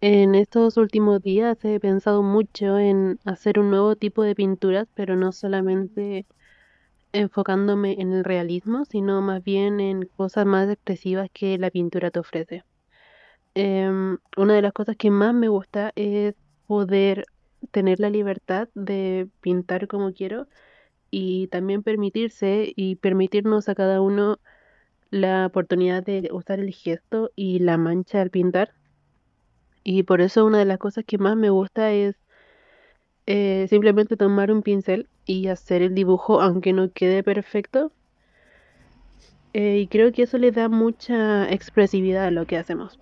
En estos últimos días he pensado mucho en hacer un nuevo tipo de pinturas, pero no solamente enfocándome en el realismo, sino más bien en cosas más expresivas que la pintura te ofrece. Una de las cosas que más me gusta es poder tener la libertad de pintar como quiero y también permitirse y permitirnos a cada uno la oportunidad de usar el gesto y la mancha al pintar. Y por eso una de las cosas que más me gusta es simplemente tomar un pincel y hacer el dibujo aunque no quede perfecto. Y creo que eso le da mucha expresividad a lo que hacemos.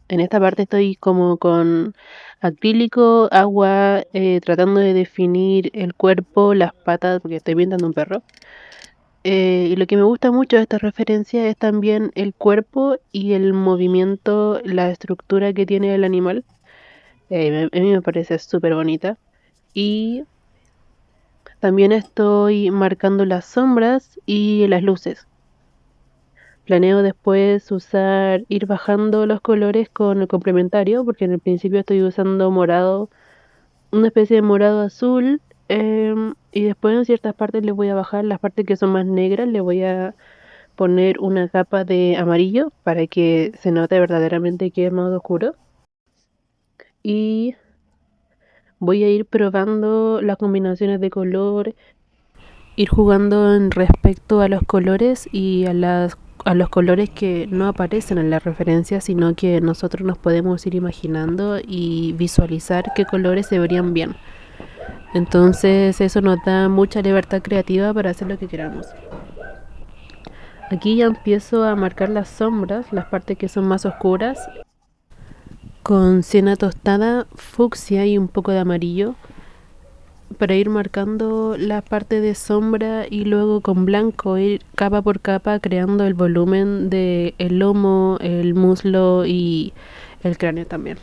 En esta parte estoy como con acrílico, agua, tratando de definir el cuerpo, las patas, porque estoy pintando un perro. Y lo que me gusta mucho de esta referencia es también el cuerpo y el movimiento, la estructura que tiene el animal. A mí me parece súper bonita. Y también estoy marcando las sombras y las luces. Planeo después ir bajando los colores con el complementario, porque en el principio estoy usando morado, una especie de morado azul, y después en ciertas partes le voy a bajar, las partes que son más negras, le voy a poner una capa de amarillo para que se note verdaderamente que es más oscuro. Y voy a ir probando las combinaciones de color, ir jugando en respecto a los colores y a los colores que no aparecen en la referencia, sino que nosotros nos podemos ir imaginando y visualizar qué colores se verían bien. Entonces eso nos da mucha libertad creativa para hacer lo que queramos. Aquí ya empiezo a marcar las sombras, las partes que son más oscuras, con siena tostada, fucsia y un poco de amarillo, para ir marcando la parte de sombra y luego con blanco ir capa por capa creando el volumen de el lomo, el muslo y el cráneo también.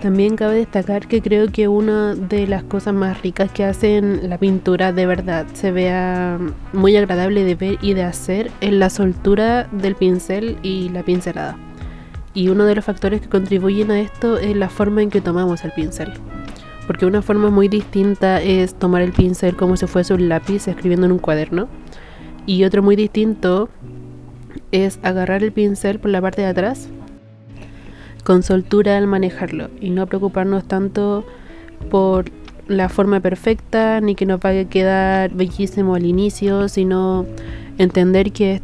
También cabe destacar que creo que una de las cosas más ricas que hacen la pintura de verdad se vea muy agradable de ver y de hacer es la soltura del pincel y la pincelada. Y uno de los factores que contribuyen a esto es la forma en que tomamos el pincel. Porque una forma muy distinta es tomar el pincel como si fuese un lápiz escribiendo en un cuaderno. Y otro muy distinto es agarrar el pincel por la parte de atrás con soltura al manejarlo y no preocuparnos tanto por la forma perfecta ni que nos vaya a quedar bellísimo al inicio, sino entender que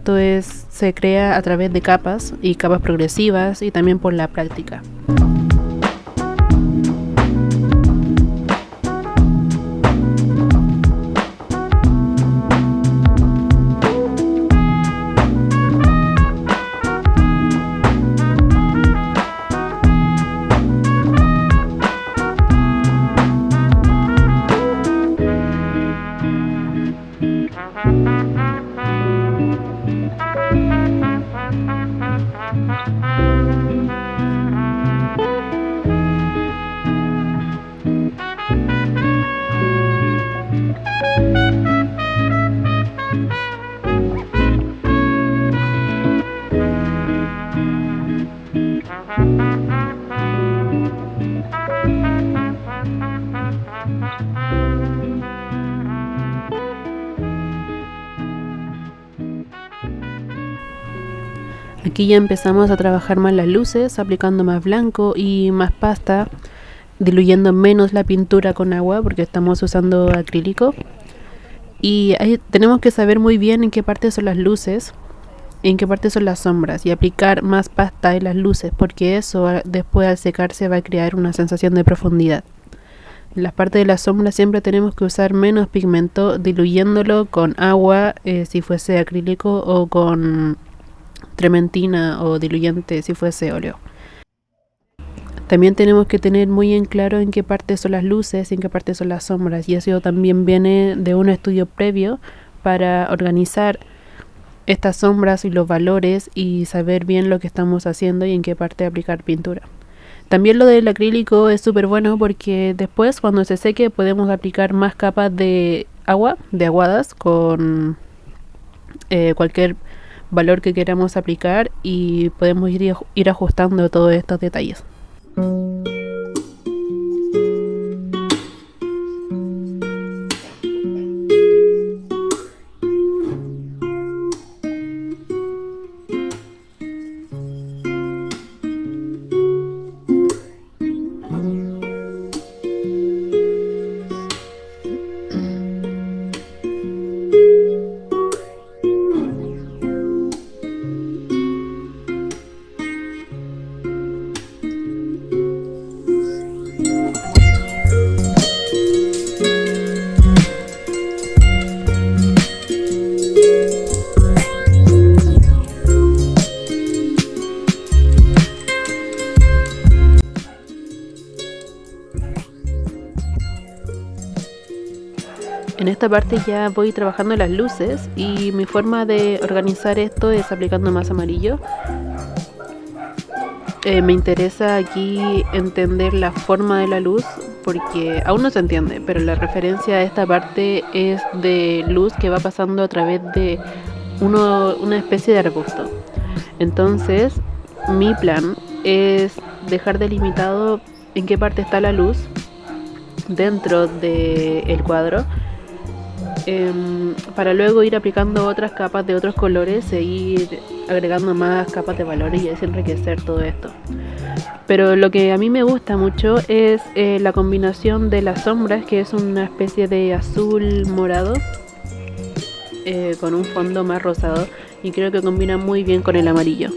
se crea a través de capas y capas progresivas y también por la práctica. Aquí ya empezamos a trabajar más las luces, aplicando más blanco y más pasta, diluyendo menos la pintura con agua porque estamos usando acrílico. Y ahí tenemos que saber muy bien en qué parte son las luces, en qué parte son las sombras y aplicar más pasta en las luces porque eso después al secarse va a crear una sensación de profundidad. En las partes de la sombra siempre tenemos que usar menos pigmento, diluyéndolo con agua si fuese acrílico o con trementina o diluyente si fuese óleo. También tenemos que tener muy en claro en qué parte son las luces y en qué parte son las sombras, y eso también viene de un estudio previo para organizar estas sombras y los valores y saber bien lo que estamos haciendo y en qué parte aplicar pintura. También lo del acrílico es súper bueno porque después cuando se seque podemos aplicar más capas de agua, de aguadas, con cualquier valor que queramos aplicar, y podemos ir ajustando todos estos detalles. En esta parte ya voy trabajando las luces y mi forma de organizar esto es aplicando más amarillo. Me interesa aquí entender la forma de la luz porque aún no se entiende, pero la referencia a esta parte es de luz que va pasando a través de una especie de arbusto. Entonces mi plan es dejar delimitado en qué parte está la luz dentro del cuadro, para luego ir aplicando otras capas de otros colores e ir agregando más capas de valores y así enriquecer todo esto. Pero lo que a mí me gusta mucho es la combinación de las sombras, que es una especie de azul morado con un fondo más rosado, y creo que combina muy bien con el amarillo.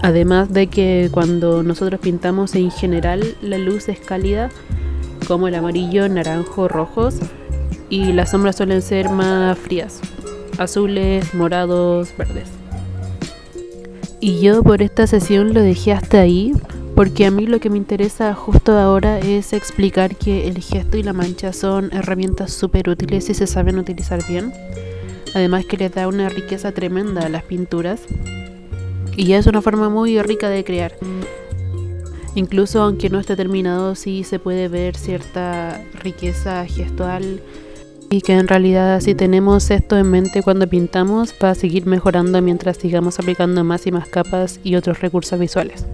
Además de que cuando nosotros pintamos en general la luz es cálida, como el amarillo, naranjo, rojos, y las sombras suelen ser más frías, azules, morados, verdes. Y yo por esta sesión lo dejé hasta ahí, porque a mí lo que me interesa justo ahora es explicar que el gesto y la mancha son herramientas súper útiles si se saben utilizar bien. Además que les da una riqueza tremenda a las pinturas, y ya es una forma muy rica de crear. Incluso aunque no esté terminado, sí se puede ver cierta riqueza gestual, y que en realidad si tenemos esto en mente cuando pintamos va a seguir mejorando mientras sigamos aplicando más y más capas y otros recursos visuales.